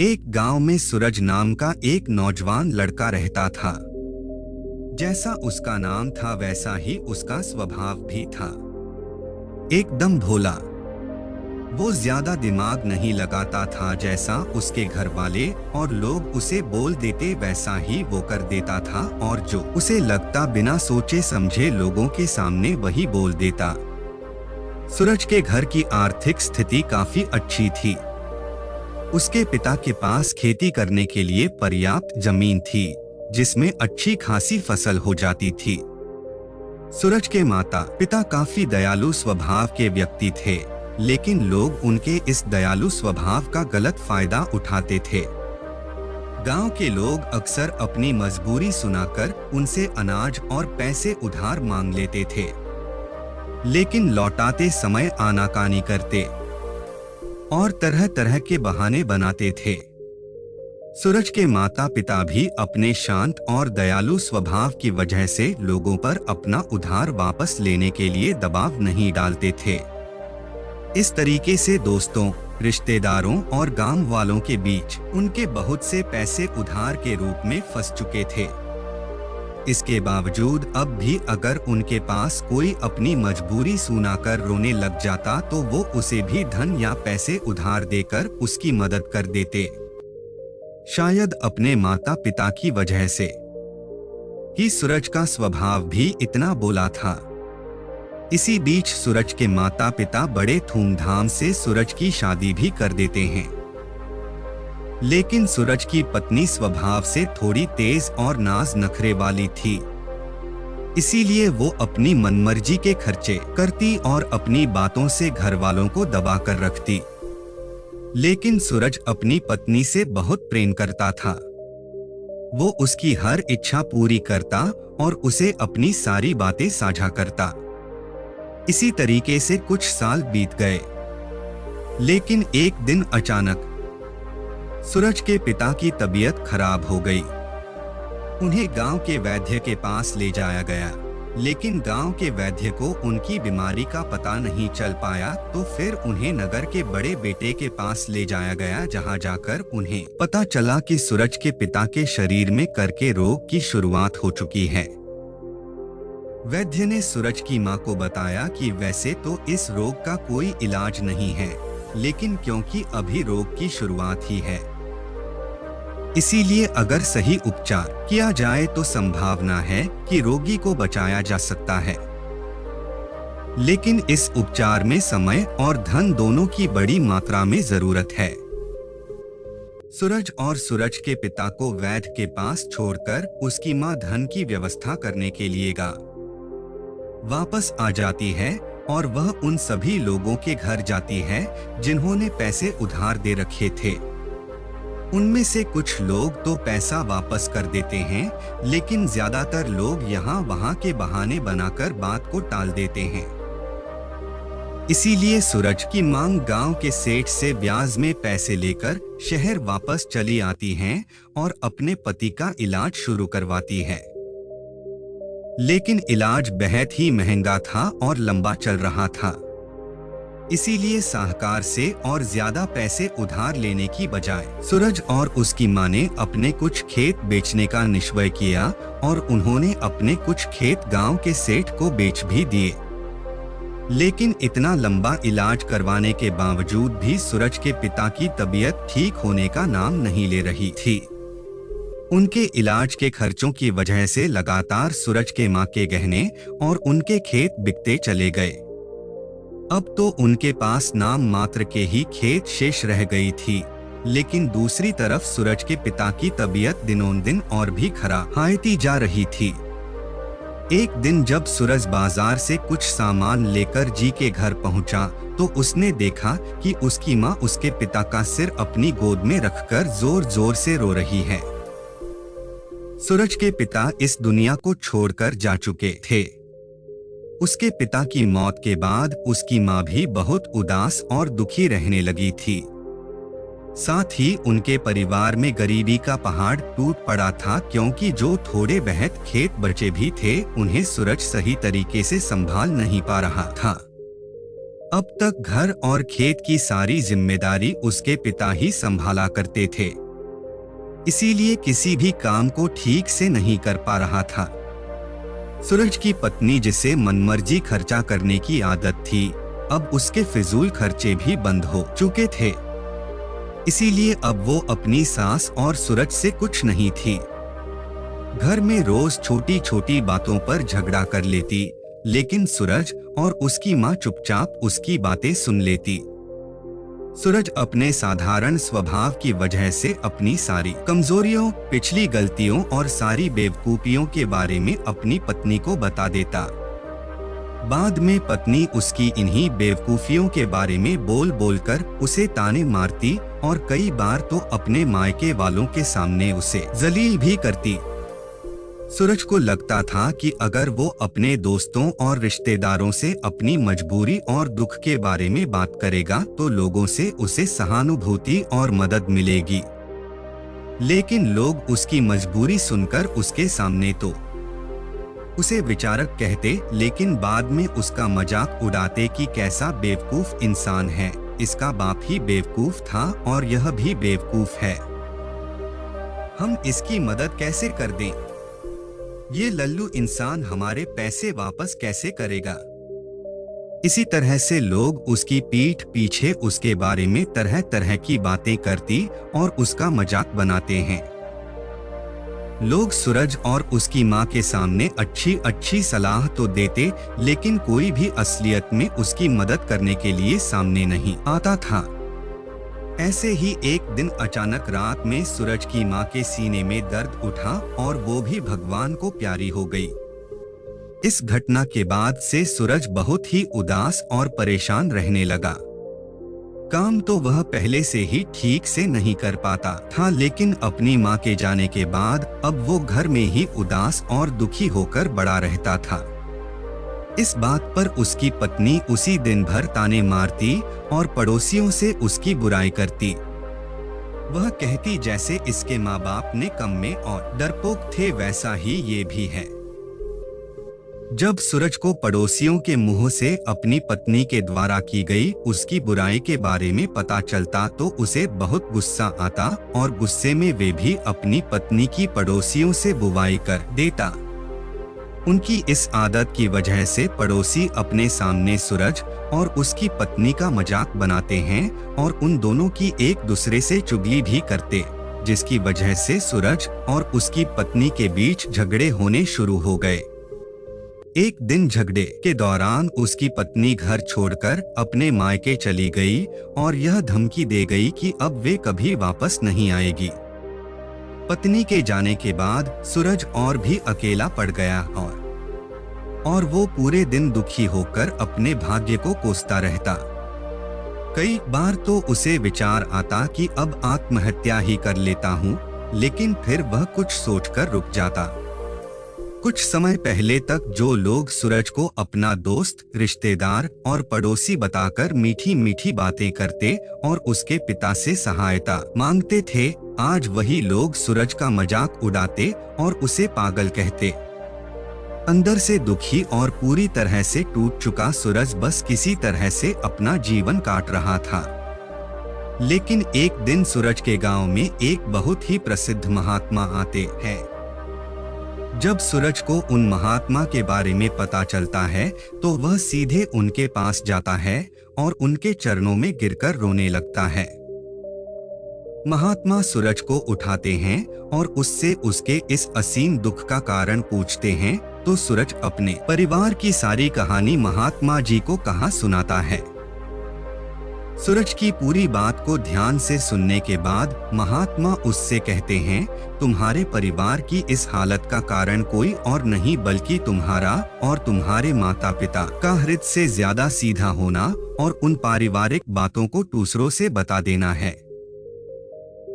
एक गांव में सूरज नाम का एक नौजवान लड़का रहता था। जैसा उसका नाम था वैसा ही उसका स्वभाव भी था, एकदम भोला। वो ज्यादा दिमाग नहीं लगाता था, जैसा उसके घर वाले और लोग उसे बोल देते वैसा ही वो कर देता था, और जो उसे लगता बिना सोचे समझे लोगों के सामने वही बोल देता। सूरज के घर की आर्थिक स्थिति काफी अच्छी थी। उसके पिता के पास खेती करने के लिए पर्याप्त जमीन थी, जिसमें अच्छी खासी फसल हो जाती थी। सूरज के माता पिता काफी दयालु स्वभाव के व्यक्ति थे, लेकिन लोग उनके इस दयालु स्वभाव का गलत फायदा उठाते थे। गांव के लोग अक्सर अपनी मजबूरी सुनाकर उनसे अनाज और पैसे उधार मांग लेते थे, लेकिन लौटाते समय आनाकानी करते और तरह तरह के बहाने बनाते थे। सूरज के माता पिता भी अपने शांत और दयालु स्वभाव की वजह से लोगों पर अपना उधार वापस लेने के लिए दबाव नहीं डालते थे। इस तरीके से दोस्तों, रिश्तेदारों और गांव वालों के बीच उनके बहुत से पैसे उधार के रूप में फंस चुके थे। इसके बावजूद अब भी अगर उनके पास कोई अपनी मजबूरी सुनाकर रोने लग जाता तो वो उसे भी धन या पैसे उधार देकर उसकी मदद कर देते। शायद अपने माता पिता की वजह से ही सूरज का स्वभाव भी इतना भोला था। इसी बीच सूरज के माता पिता बड़े धूमधाम से सूरज की शादी भी कर देते हैं। लेकिन सूरज की पत्नी स्वभाव से थोड़ी तेज और नाज नखरे वाली थी, इसीलिए वो अपनी मनमर्जी के खर्चे करती और अपनी बातों से घर वालों को दबा कर रखती। लेकिन सूरज अपनी पत्नी से बहुत प्रेम करता था। वो उसकी हर इच्छा पूरी करता और उसे अपनी सारी बातें साझा करता। इसी तरीके से कुछ साल बीत गए, लेकिन एक दिन अचानक सूरज के पिता की तबीयत खराब हो गई। उन्हें गांव के वैद्य के पास ले जाया गया, लेकिन गांव के वैद्य को उनकी बीमारी का पता नहीं चल पाया। तो फिर उन्हें नगर के बड़े बेटे के पास ले जाया गया, जहां जाकर उन्हें पता चला कि सूरज के पिता के शरीर में कर्क रोग की शुरुआत हो चुकी है। वैद्य ने सूरज की मां को बताया कि वैसे तो इस रोग का कोई इलाज नहीं है, लेकिन क्योंकि अभी रोग की शुरुआत ही है, इसीलिए अगर सही उपचार किया जाए तो संभावना है कि रोगी को बचाया जा सकता है। लेकिन इस उपचार में समय और धन दोनों की बड़ी मात्रा में जरूरत है। सूरज और सूरज के पिता को वैद्य के पास छोड़कर उसकी मां धन की व्यवस्था करने के लिए वापस आ जाती है और वह उन सभी लोगों के घर जाती है जिन्होंने पैसे उधार दे रखे थे। उनमें से कुछ लोग तो पैसा वापस कर देते हैं, लेकिन ज्यादातर लोग यहाँ वहाँ के बहाने बनाकर बात को टाल देते हैं। इसीलिए सूरज की मांग गांव के सेठ से ब्याज में पैसे लेकर शहर वापस चली आती हैं और अपने पति का इलाज शुरू करवाती है। लेकिन इलाज बेहद ही महंगा था और लंबा चल रहा था, इसीलिए साहूकार से और ज्यादा पैसे उधार लेने की बजाय सूरज और उसकी मां ने अपने कुछ खेत बेचने का निश्चय किया और उन्होंने अपने कुछ खेत गांव के सेठ को बेच भी दिए। लेकिन इतना लंबा इलाज करवाने के बावजूद भी सूरज के पिता की तबीयत ठीक होने का नाम नहीं ले रही थी। उनके इलाज के खर्चों की वजह से लगातार सूरज के मां के गहने और उनके खेत बिकते चले गए। अब तो उनके पास नाम मात्र के ही खेत शेष रह गई थी, लेकिन दूसरी तरफ सूरज के पिता की तबीयत दिनों दिन और भी खराब होती जा रही थी। एक दिन जब सूरज बाजार से कुछ सामान लेकर जी के घर पहुंचा तो उसने देखा कि उसकी मां उसके पिता का सिर अपनी गोद में रखकर जोर जोर से रो रही है। सूरज के पिता इस दुनिया को छोड़कर जा चुके थे। उसके पिता की मौत के बाद उसकी मां भी बहुत उदास और दुखी रहने लगी थी। साथ ही उनके परिवार में गरीबी का पहाड़ टूट पड़ा था, क्योंकि जो थोड़े बहुत खेत बचे भी थे उन्हें सूरज सही तरीके से संभाल नहीं पा रहा था। अब तक घर और खेत की सारी जिम्मेदारी उसके पिता ही संभाला करते थे, इसीलिए किसी भी काम को ठीक से नहीं कर पा रहा था। सूरज की पत्नी, जिसे मनमर्जी खर्चा करने की आदत थी, अब उसके फिजूल खर्चे भी बंद हो चुके थे, इसीलिए अब वो अपनी सास और सूरज से कुछ नहीं थी। घर में रोज छोटी छोटी बातों पर झगड़ा कर लेती, लेकिन सूरज और उसकी माँ चुपचाप उसकी बातें सुन लेती। सूरज अपने साधारण स्वभाव की वजह से अपनी सारी कमजोरियों, पिछली गलतियों और सारी बेवकूफियों के बारे में अपनी पत्नी को बता देता। बाद में पत्नी उसकी इन्हीं बेवकूफियों के बारे में बोल बोलकर उसे ताने मारती और कई बार तो अपने मायके वालों के सामने उसे जलील भी करती। सूरज को लगता था कि अगर वो अपने दोस्तों और रिश्तेदारों से अपनी मजबूरी और दुख के बारे में बात करेगा तो लोगों से उसे सहानुभूति और मदद मिलेगी, लेकिन लोग उसकी मजबूरी सुनकर उसके सामने तो उसे विचारक कहते, लेकिन बाद में उसका मजाक उड़ाते कि कैसा बेवकूफ इंसान है, इसका बाप ही बेवकूफ था और यह भी बेवकूफ है, हम इसकी मदद कैसे कर दें, ये लल्लू इंसान हमारे पैसे वापस कैसे करेगा। इसी तरह से लोग उसकी पीठ पीछे उसके बारे में तरह तरह की बातें करती और उसका मजाक बनाते हैं। लोग सूरज और उसकी माँ के सामने अच्छी अच्छी सलाह तो देते, लेकिन कोई भी असलियत में उसकी मदद करने के लिए सामने नहीं आता था। ऐसे ही एक दिन अचानक रात में सूरज की माँ के सीने में दर्द उठा और वो भी भगवान को प्यारी हो गई। इस घटना के बाद से सूरज बहुत ही उदास और परेशान रहने लगा। काम तो वह पहले से ही ठीक से नहीं कर पाता था, लेकिन अपनी माँ के जाने के बाद अब वो घर में ही उदास और दुखी होकर बड़ा रहता था। इस बात पर उसकी पत्नी उसी दिन भर ताने मारती और पड़ोसियों से उसकी बुराई करती। वह कहती जैसे इसके माँ बाप ने कम में और डरपोक थे, वैसा ही ये भी है। जब सूरज को पड़ोसियों के मुंह से अपनी पत्नी के द्वारा की गई उसकी बुराई के बारे में पता चलता तो उसे बहुत गुस्सा आता और गुस्से में वे भी अपनी पत्नी की पड़ोसियों से बुवाई कर देता। उनकी इस आदत की वजह से पड़ोसी अपने सामने सूरज और उसकी पत्नी का मजाक बनाते हैं और उन दोनों की एक दूसरे से चुगली भी करते, जिसकी वजह से सूरज और उसकी पत्नी के बीच झगड़े होने शुरू हो गए। एक दिन झगड़े के दौरान उसकी पत्नी घर छोड़कर अपने मायके चली गई और यह धमकी दे गई कि अब वे कभी वापस नहीं आएगी। पत्नी के जाने के बाद सूरज और भी अकेला पड़ गया और वो पूरे दिन दुखी होकर अपने भाग्य को कोसता रहता। कई बार तो उसे विचार आता कि अब आत्महत्या ही कर लेता हूँ, लेकिन फिर वह कुछ सोचकर रुक जाता। कुछ समय पहले तक जो लोग सूरज को अपना दोस्त, रिश्तेदार और पड़ोसी बताकर मीठी मीठी बातें करते और उसके पिता से सहायता मांगते थे, आज वही लोग सूरज का मजाक उड़ाते और उसे पागल कहते। अंदर से दुखी और पूरी तरह से टूट चुका सूरज बस किसी तरह से अपना जीवन काट रहा था। लेकिन एक दिन सूरज के गांव में एक बहुत ही प्रसिद्ध महात्मा आते हैं। जब सूरज को उन महात्मा के बारे में पता चलता है तो वह सीधे उनके पास जाता है और उनके चरणों में गिरकर रोने लगता है। महात्मा सूरज को उठाते हैं और उससे उसके इस असीम दुख का कारण पूछते हैं, तो सूरज अपने परिवार की सारी कहानी महात्मा जी को कहा सुनाता है। सूरज की पूरी बात को ध्यान से सुनने के बाद महात्मा उससे कहते हैं, तुम्हारे परिवार की इस हालत का कारण कोई और नहीं बल्कि तुम्हारा और तुम्हारे माता पिता का हृदय से ज्यादा सीधा होना और उन पारिवारिक बातों को दूसरों से बता देना है,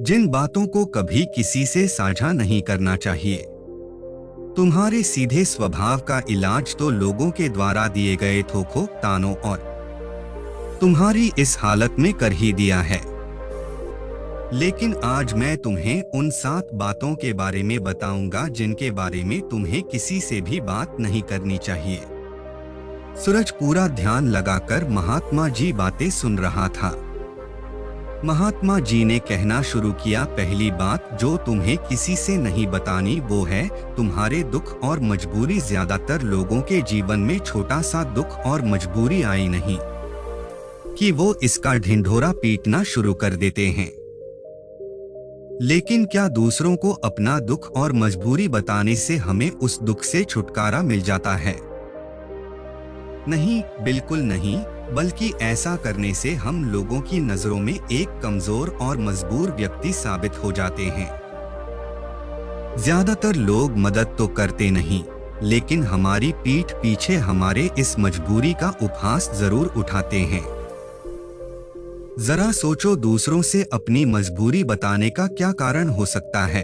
जिन बातों को कभी किसी से साझा नहीं करना चाहिए। तुम्हारे सीधे स्वभाव का इलाज तो लोगों के द्वारा दिए गए थोकों, तानों और तुम्हारी इस हालत में कर ही दिया है। लेकिन आज मैं तुम्हें उन 7 बातों के बारे में बताऊंगा जिनके बारे में तुम्हें किसी से भी बात नहीं करनी चाहिए। सूरज पूरा ध्यान लगाकर महात्मा जी बातें सुन रहा था। महात्मा जी ने कहना शुरू किया, पहली बात जो तुम्हें किसी से नहीं बतानी वो है तुम्हारे दुख और मजबूरी। ज्यादातर लोगों के जीवन में छोटा सा दुख और मजबूरी आई नहीं कि वो इसका ढिंढोरा पीटना शुरू कर देते हैं। लेकिन क्या दूसरों को अपना दुख और मजबूरी बताने से हमें उस दुख से छुटकारा मिल जाता है? नहीं, बिल्कुल नहीं, बल्कि ऐसा करने से हम लोगों की नजरों में एक कमजोर और मजबूर व्यक्ति साबित हो जाते हैं। ज्यादातर लोग मदद तो करते नहीं, लेकिन हमारी पीठ पीछे हमारे इस मजबूरी का उपहास जरूर उठाते हैं। जरा सोचो, दूसरों से अपनी मजबूरी बताने का क्या कारण हो सकता है?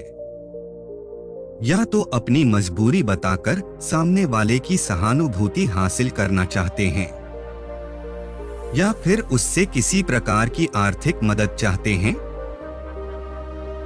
या तो अपनी मजबूरी बताकर सामने वाले की सहानुभूति हासिल करना चाहते हैं, या फिर उससे किसी प्रकार की आर्थिक मदद चाहते हैं।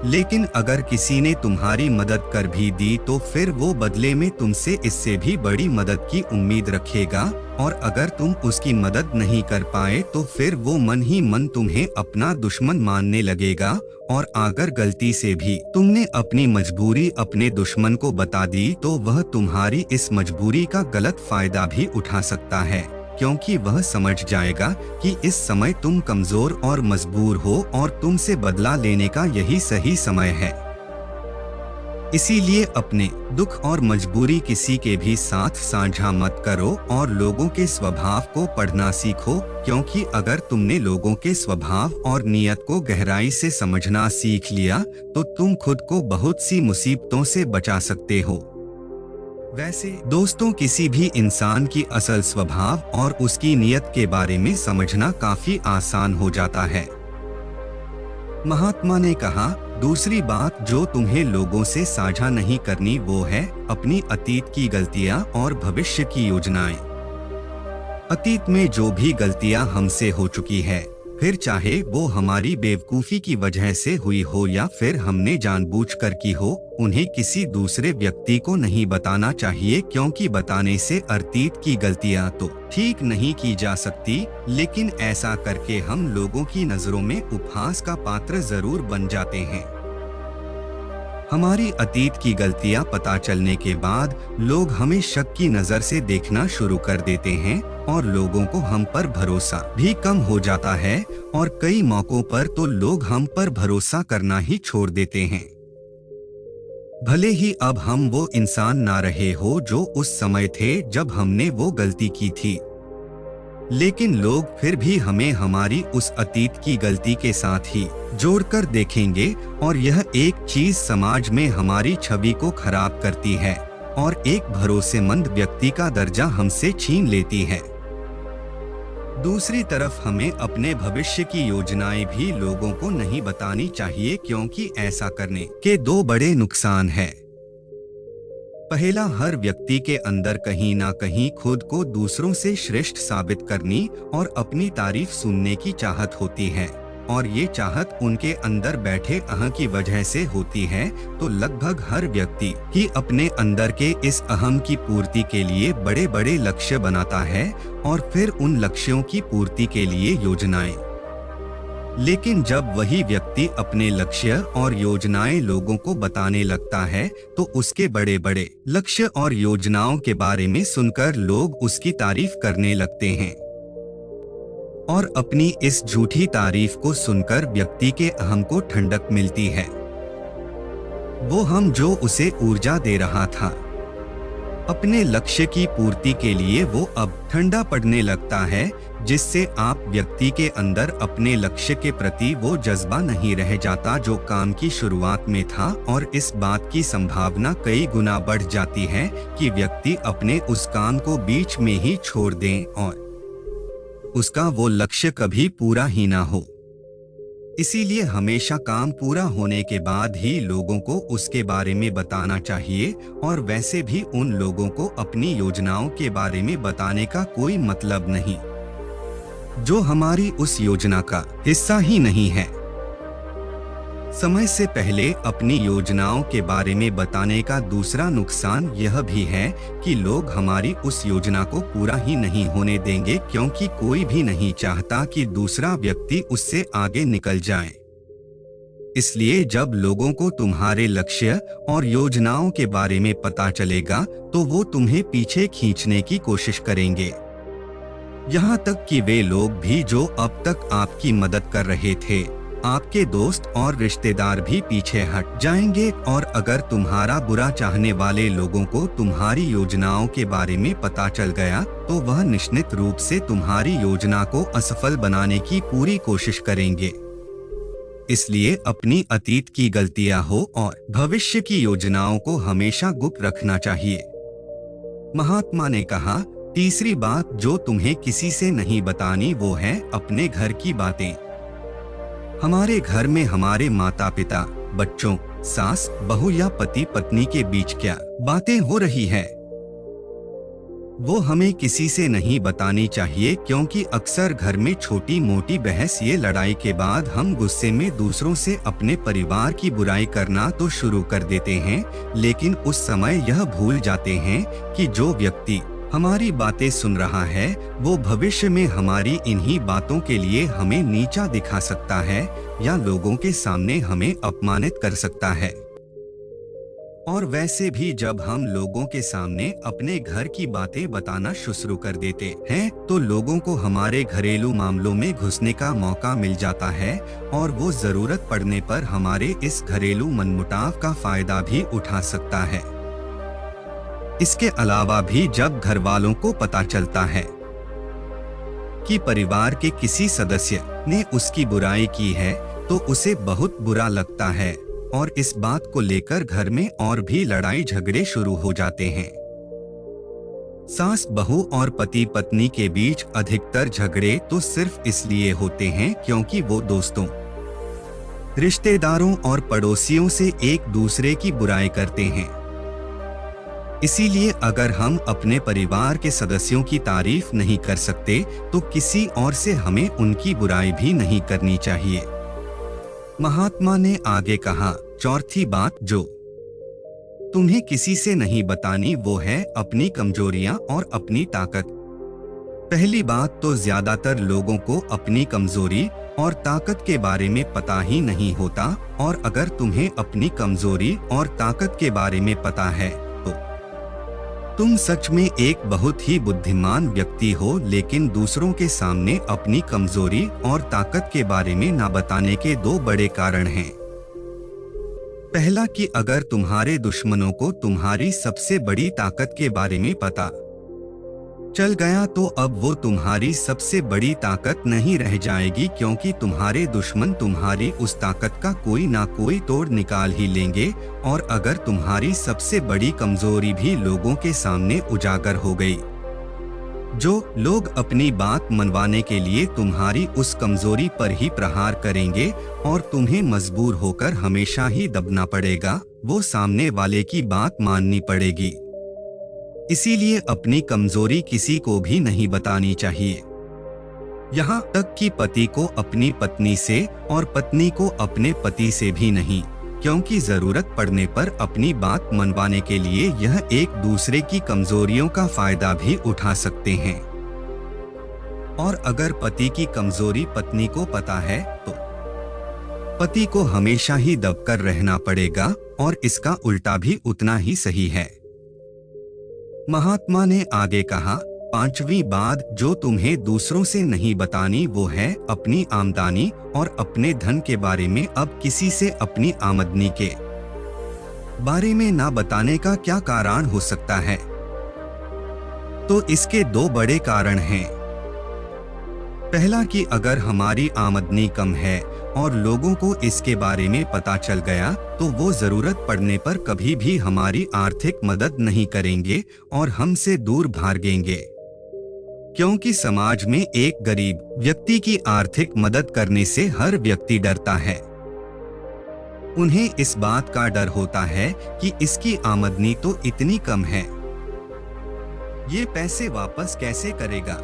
लेकिन अगर किसी ने तुम्हारी मदद कर भी दी तो फिर वो बदले में तुमसे इससे भी बड़ी मदद की उम्मीद रखेगा, और अगर तुम उसकी मदद नहीं कर पाए तो फिर वो मन ही मन तुम्हें अपना दुश्मन मानने लगेगा। और अगर गलती से भी तुमने अपनी मजबूरी अपने दुश्मन को बता दी तो वह तुम्हारी इस मजबूरी का गलत फायदा भी उठा सकता है, क्योंकि वह समझ जाएगा कि इस समय तुम कमजोर और मजबूर हो और तुमसे बदला लेने का यही सही समय है। इसीलिए अपने दुख और मजबूरी किसी के भी साथ साझा मत करो और लोगों के स्वभाव को पढ़ना सीखो, क्योंकि अगर तुमने लोगों के स्वभाव और नियत को गहराई से समझना सीख लिया तो तुम खुद को बहुत सी मुसीबतों से बचा सकते हो। वैसे दोस्तों, किसी भी इंसान की असल स्वभाव और उसकी नियत के बारे में समझना काफी आसान हो जाता है। महात्मा ने कहा, दूसरी बात जो तुम्हें लोगों से साझा नहीं करनी वो है अपनी अतीत की गलतियां और भविष्य की योजनाएं। अतीत में जो भी गलतियां हमसे हो चुकी है, फिर चाहे वो हमारी बेवकूफी की वजह से हुई हो या फिर हमने जानबूझकर की हो, उन्हें किसी दूसरे व्यक्ति को नहीं बताना चाहिए, क्योंकि बताने से अतीत की गलतियां तो ठीक नहीं की जा सकती, लेकिन ऐसा करके हम लोगों की नजरों में उपहास का पात्र जरूर बन जाते हैं। हमारी अतीत की गलतियां पता चलने के बाद लोग हमें शक की नजर से देखना शुरू कर देते हैं और लोगों को हम पर भरोसा भी कम हो जाता है, और कई मौकों पर तो लोग हम पर भरोसा करना ही छोड़ देते हैं। भले ही अब हम वो इंसान ना रहे हो जो उस समय थे जब हमने वो गलती की थी, लेकिन लोग फिर भी हमें हमारी उस अतीत की गलती के साथ ही जोड़कर देखेंगे, और यह एक चीज समाज में हमारी छवि को खराब करती है और एक भरोसेमंद व्यक्ति का दर्जा हमसे छीन लेती है। दूसरी तरफ हमें अपने भविष्य की योजनाएं भी लोगों को नहीं बतानी चाहिए, क्योंकि ऐसा करने के दो बड़े नुकसान हैं। पहला, हर व्यक्ति के अंदर कहीं ना कहीं खुद को दूसरों से श्रेष्ठ साबित करनी और अपनी तारीफ सुनने की चाहत होती है, और ये चाहत उनके अंदर बैठे अहं की वजह से होती है। तो लगभग हर व्यक्ति ही अपने अंदर के इस अहम की पूर्ति के लिए बड़े बड़े लक्ष्य बनाता है और फिर उन लक्ष्यों की पूर्ति के लिए योजनाएं। लेकिन जब वही व्यक्ति अपने लक्ष्य और योजनाएं लोगों को बताने लगता है तो उसके बड़े बड़े लक्ष्य और योजनाओं के बारे में सुनकर लोग उसकी तारीफ करने लगते हैं, और अपनी इस झूठी तारीफ को सुनकर व्यक्ति के अहम को ठंडक मिलती है। वो हम जो उसे ऊर्जा दे रहा था अपने लक्ष्य की पूर्ति के लिए, वो अब ठंडा पड़ने लगता है, जिससे आप व्यक्ति के अंदर अपने लक्ष्य के प्रति वो जज्बा नहीं रह जाता जो काम की शुरुआत में था, और इस बात की संभावना कई गुना बढ़ जाती है कि व्यक्ति अपने उस काम को बीच में ही छोड़ दें और उसका वो लक्ष्य कभी पूरा ही ना हो। इसीलिए हमेशा काम पूरा होने के बाद ही लोगों को उसके बारे में बताना चाहिए, और वैसे भी उन लोगों को अपनी योजनाओं के बारे में बताने का कोई मतलब नहीं जो हमारी उस योजना का हिस्सा ही नहीं है। समय से पहले अपनी योजनाओं के बारे में बताने का दूसरा नुकसान यह भी है कि लोग हमारी उस योजना को पूरा ही नहीं होने देंगे, क्योंकि कोई भी नहीं चाहता कि दूसरा व्यक्ति उससे आगे निकल जाए। इसलिए जब लोगों को तुम्हारे लक्ष्य और योजनाओं के बारे में पता चलेगा तो वो तुम्हें पीछे खींचने की कोशिश करेंगे। यहाँ तक कि वे लोग भी जो अब तक आपकी मदद कर रहे थे, आपके दोस्त और रिश्तेदार भी पीछे हट जाएंगे। और अगर तुम्हारा बुरा चाहने वाले लोगों को तुम्हारी योजनाओं के बारे में पता चल गया तो वह निश्चित रूप से तुम्हारी योजना को असफल बनाने की पूरी कोशिश करेंगे। इसलिए अपनी अतीत की गलतियां हो और भविष्य की योजनाओं को हमेशा गुप्त रखना चाहिए। महात्मा ने कहा, तीसरी बात जो तुम्हें किसी से नहीं बतानी वो है अपने घर की बातें। हमारे घर में हमारे माता पिता, बच्चों, सास, बहू या पति पत्नी के बीच क्या बातें हो रही है वो हमें किसी से नहीं बतानी चाहिए, क्योंकि अक्सर घर में छोटी मोटी बहस या लड़ाई के बाद हम गुस्से में दूसरों से अपने परिवार की बुराई करना तो शुरू कर देते हैं, लेकिन उस समय यह भूल जाते हैं कि जो व्यक्ति हमारी बातें सुन रहा है वो भविष्य में हमारी इन्हीं बातों के लिए हमें नीचा दिखा सकता है या लोगों के सामने हमें अपमानित कर सकता है। और वैसे भी जब हम लोगों के सामने अपने घर की बातें बताना शुरू कर देते हैं तो लोगों को हमारे घरेलू मामलों में घुसने का मौका मिल जाता है और वो जरूरत पड़ने पर हमारे इस घरेलू मनमुटाव का फायदा भी उठा सकता है। इसके अलावा भी जब घर वालों को पता चलता है कि परिवार के किसी सदस्य ने उसकी बुराई की है तो उसे बहुत बुरा लगता है और इस बात को लेकर घर में और भी लड़ाई झगड़े शुरू हो जाते हैं। सास बहू और पति पत्नी के बीच अधिकतर झगड़े तो सिर्फ इसलिए होते हैं क्योंकि वो दोस्तों, रिश्तेदारों और पड़ोसियों से एक दूसरे की बुराई करते हैं। इसीलिए अगर हम अपने परिवार के सदस्यों की तारीफ नहीं कर सकते तो किसी और से हमें उनकी बुराई भी नहीं करनी चाहिए। महात्मा ने आगे कहा, चौथी बात जो तुम्हें किसी से नहीं बतानी वो है अपनी कमजोरियां और अपनी ताकत। पहली बात तो ज्यादातर लोगों को अपनी कमजोरी और ताकत के बारे में पता ही नहीं होता, और अगर तुम्हें अपनी कमजोरी और ताकत के बारे में पता है तुम सच में एक बहुत ही बुद्धिमान व्यक्ति हो, लेकिन दूसरों के सामने अपनी कमजोरी और ताकत के बारे में ना बताने के दो बड़े कारण हैं। पहला कि अगर तुम्हारे दुश्मनों को तुम्हारी सबसे बड़ी ताकत के बारे में पता चल गया तो अब वो तुम्हारी सबसे बड़ी ताकत नहीं रह जाएगी, क्योंकि तुम्हारे दुश्मन तुम्हारी उस ताकत का कोई ना कोई तोड़ निकाल ही लेंगे। और अगर तुम्हारी सबसे बड़ी कमजोरी भी लोगों के सामने उजागर हो गई, जो लोग अपनी बात मनवाने के लिए तुम्हारी उस कमजोरी पर ही प्रहार करेंगे और तुम्हें मजबूर होकर हमेशा ही दबना पड़ेगा, वो सामने वाले की बात माननी पड़ेगी। इसीलिए अपनी कमजोरी किसी को भी नहीं बतानी चाहिए, यहाँ तक कि पति को अपनी पत्नी से और पत्नी को अपने पति से भी नहीं, क्योंकि जरूरत पड़ने पर अपनी बात मनवाने के लिए यह एक दूसरे की कमजोरियों का फायदा भी उठा सकते हैं। और अगर पति की कमजोरी पत्नी को पता है तो पति को हमेशा ही दबकर रहना पड़ेगा, और इसका उल्टा भी उतना ही सही है। महात्मा ने आगे कहा, पांचवी बात जो तुम्हें दूसरों से नहीं बतानी वो है अपनी आमदनी और अपने धन के बारे में। अब किसी से अपनी आमदनी के बारे में ना बताने का क्या कारण हो सकता है? तो इसके दो बड़े कारण हैं। पहला कि अगर हमारी आमदनी कम है और लोगों को इसके बारे में पता चल गया तो वो जरूरत पड़ने पर कभी भी हमारी आर्थिक मदद नहीं करेंगे और हमसे दूर भागेंगे, क्योंकि समाज में एक गरीब व्यक्ति की आर्थिक मदद करने से हर व्यक्ति डरता है। उन्हें इस बात का डर होता है कि इसकी आमदनी तो इतनी कम है, ये पैसे वापस कैसे करेगा।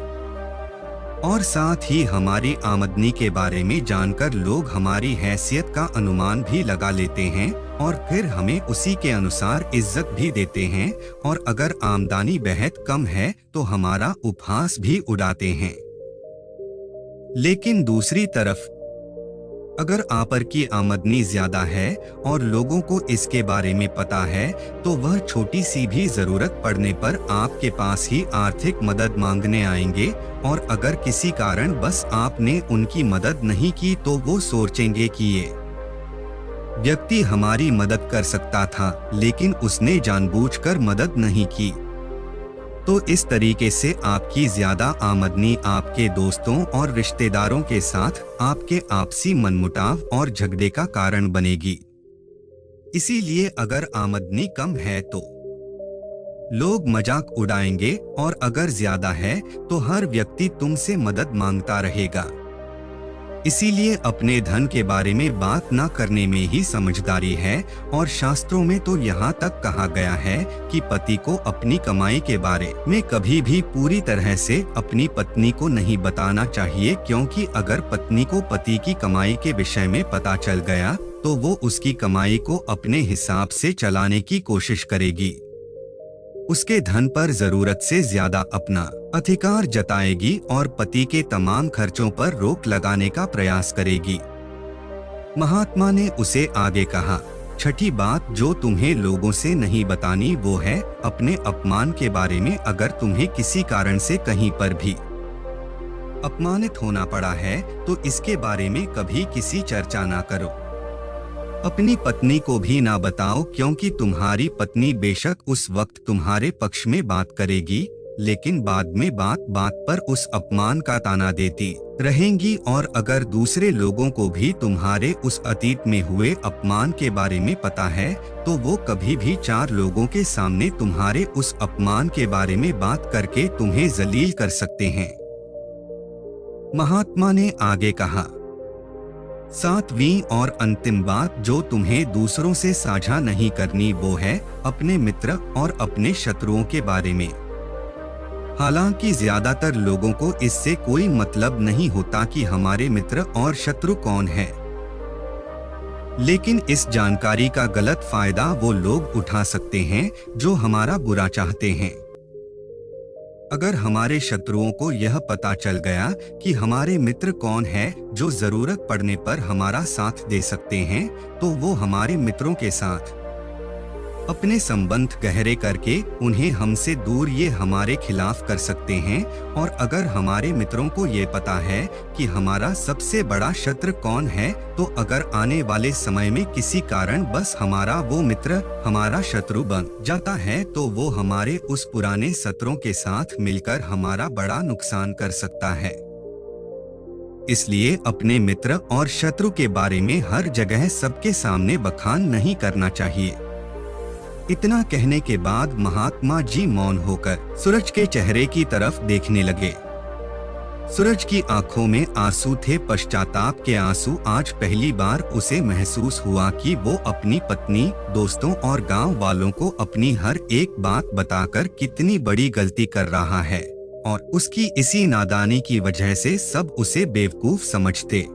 और साथ ही हमारी आमदनी के बारे में जानकर लोग हमारी हैसियत का अनुमान भी लगा लेते हैं और फिर हमें उसी के अनुसार इज्जत भी देते हैं, और अगर आमदनी बेहद कम है तो हमारा उपहास भी उड़ाते हैं। लेकिन दूसरी तरफ अगर आप की आमदनी ज्यादा है और लोगों को इसके बारे में पता है, तो वह छोटी सी भी जरूरत पड़ने पर आपके पास ही आर्थिक मदद मांगने आएंगे, और अगर किसी कारण बस आपने उनकी मदद नहीं की तो वो सोचेंगे कि ये व्यक्ति हमारी मदद कर सकता था, लेकिन उसने जानबूझकर मदद नहीं की। तो इस तरीके से आपकी ज्यादा आमदनी आपके दोस्तों और रिश्तेदारों के साथ आपके आपसी मनमुटाव और झगड़े का कारण बनेगी। इसीलिए अगर आमदनी कम है तो लोग मजाक उड़ाएंगे, और अगर ज्यादा है तो हर व्यक्ति तुमसे मदद मांगता रहेगा। इसीलिए अपने धन के बारे में बात न करने में ही समझदारी है, और शास्त्रों में तो यहाँ तक कहा गया है कि पति को अपनी कमाई के बारे में कभी भी पूरी तरह से अपनी पत्नी को नहीं बताना चाहिए, क्योंकि अगर पत्नी को पति की कमाई के विषय में पता चल गया तो वो उसकी कमाई को अपने हिसाब से चलाने की कोशिश करेगी, उसके धन पर जरूरत से ज्यादा अपना अधिकार जताएगी और पति के तमाम खर्चों पर रोक लगाने का प्रयास करेगी। महात्मा ने उसे आगे कहा, छठी बात जो तुम्हें लोगों से नहीं बतानी वो है अपने अपमान के बारे में। अगर तुम्हें किसी कारण से कहीं पर भी अपमानित होना पड़ा है तो इसके बारे में कभी किसी चर्चा ना करो। अपनी पत्नी को भी ना बताओ, क्योंकि तुम्हारी पत्नी बेशक उस वक्त तुम्हारे पक्ष में बात करेगी, लेकिन बाद में बात बात पर उस अपमान का ताना देती रहेंगी। और अगर दूसरे लोगों को भी तुम्हारे उस अतीत में हुए अपमान के बारे में पता है तो वो कभी भी चार लोगों के सामने तुम्हारे उस अपमान के बारे में बात करके तुम्हें जलील कर सकते हैं। महात्मा ने आगे कहा, सातवीं और अंतिम बात जो तुम्हें दूसरों से साझा नहीं करनी वो है अपने मित्र और अपने शत्रुओं के बारे में। हालांकि ज्यादातर लोगों को इससे कोई मतलब नहीं होता कि हमारे मित्र और शत्रु कौन है, लेकिन इस जानकारी का गलत फायदा वो लोग उठा सकते हैं जो हमारा बुरा चाहते हैं। अगर हमारे शत्रुओं को यह पता चल गया कि हमारे मित्र कौन है जो जरूरत पड़ने पर हमारा साथ दे सकते हैं, तो वो हमारे मित्रों के साथ अपने संबंध गहरे करके उन्हें हमसे दूर ये हमारे खिलाफ कर सकते हैं। और अगर हमारे मित्रों को ये पता है कि हमारा सबसे बड़ा शत्रु कौन है, तो अगर आने वाले समय में किसी कारण बस हमारा वो मित्र हमारा शत्रु बन जाता है, तो वो हमारे उस पुराने शत्रुओं के साथ मिलकर हमारा बड़ा नुकसान कर सकता है। इसलिए अपने मित्र और शत्रु के बारे में हर जगह सबके सामने बखान नहीं करना चाहिए। इतना कहने के बाद महात्मा जी मौन होकर सूरज के चेहरे की तरफ देखने लगे। सूरज की आंखों में आंसू थे, पश्चाताप के आंसू। आज पहली बार उसे महसूस हुआ कि वो अपनी पत्नी, दोस्तों और गांव वालों को अपनी हर एक बात बताकर कितनी बड़ी गलती कर रहा है, और उसकी इसी नादानी की वजह से सब उसे बेवकूफ समझते।